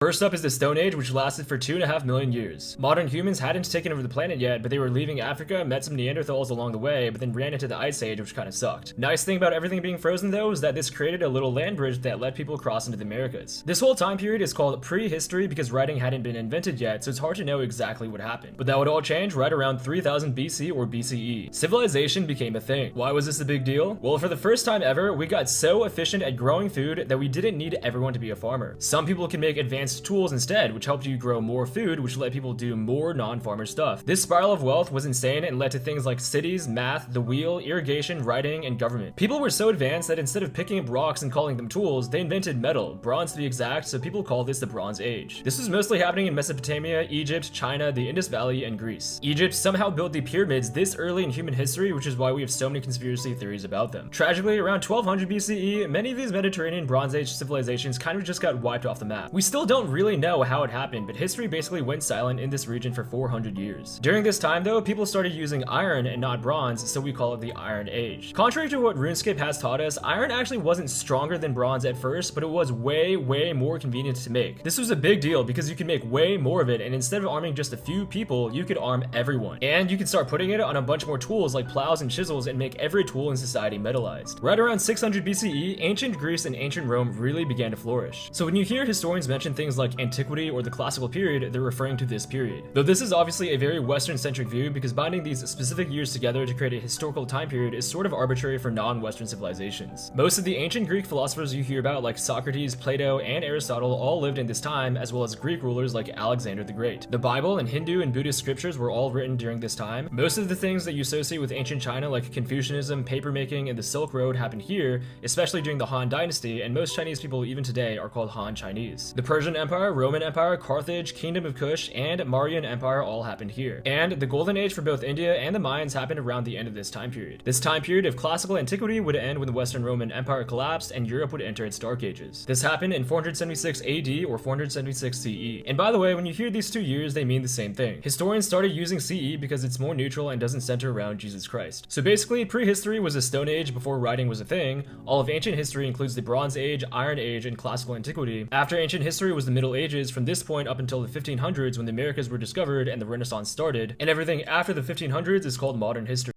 First up is the Stone Age, which lasted for 2.5 million years. Modern humans hadn't taken over the planet yet, but they were leaving Africa, met some Neanderthals along the way, but then ran into the Ice Age, which kind of sucked. Nice thing about everything being frozen though is that this created a little land bridge that let people cross into the Americas. This whole time period is called prehistory because writing hadn't been invented yet, so it's hard to know exactly what happened. But that would all change right around 3000 BC or BCE. Civilization became a thing. Why was this a big deal? Well, for the first time ever, we got so efficient at growing food that we didn't need everyone to be a farmer. Some people can make advanced tools instead, which helped you grow more food, which let people do more non-farmer stuff. This spiral of wealth was insane and led to things like cities, math, the wheel, irrigation, writing, and government. People were so advanced that instead of picking up rocks and calling them tools, they invented metal, bronze to be exact, so people call this the Bronze Age. This was mostly happening in Mesopotamia, Egypt, China, the Indus Valley, and Greece. Egypt somehow built the pyramids this early in human history, which is why we have so many conspiracy theories about them. Tragically, around 1200 BCE, many of these Mediterranean Bronze Age civilizations kind of just got wiped off the map. We still don't really know how it happened, but history basically went silent in this region for 400 years. During this time though, people started using iron and not bronze, so we call it the Iron Age. Contrary to what RuneScape has taught us, iron actually wasn't stronger than bronze at first, but it was way more convenient to make. This was a big deal because you could make way more of it, and instead of arming just a few people, you could arm everyone. And you could start putting it on a bunch more tools like plows and chisels and make every tool in society metallized. Right around 600 BCE, ancient Greece and ancient Rome really began to flourish. So when you hear historians mention things like antiquity or the classical period, they're referring to this period. Though this is obviously a very Western-centric view because binding these specific years together to create a historical time period is sort of arbitrary for non-Western civilizations. Most of the ancient Greek philosophers you hear about like Socrates, Plato, and Aristotle all lived in this time, as well as Greek rulers like Alexander the Great. The Bible and Hindu and Buddhist scriptures were all written during this time. Most of the things that you associate with ancient China like Confucianism, papermaking, and the Silk Road happened here, especially during the Han Dynasty, and most Chinese people even today are called Han Chinese. The Persian Empire, Roman Empire, Carthage, Kingdom of Kush, and Mauryan Empire all happened here. And the Golden Age for both India and the Mayans happened around the end of this time period. This time period of classical antiquity would end when the Western Roman Empire collapsed and Europe would enter its Dark Ages. This happened in 476 AD or 476 CE. And by the way, when you hear these two years, they mean the same thing. Historians started using CE because it's more neutral and doesn't center around Jesus Christ. So basically, prehistory was a Stone Age before writing was a thing. All of ancient history includes the Bronze Age, Iron Age, and classical antiquity. After ancient history was the Middle Ages, from this point up until the 1500s when the Americas were discovered and the Renaissance started, and everything after the 1500s is called modern history.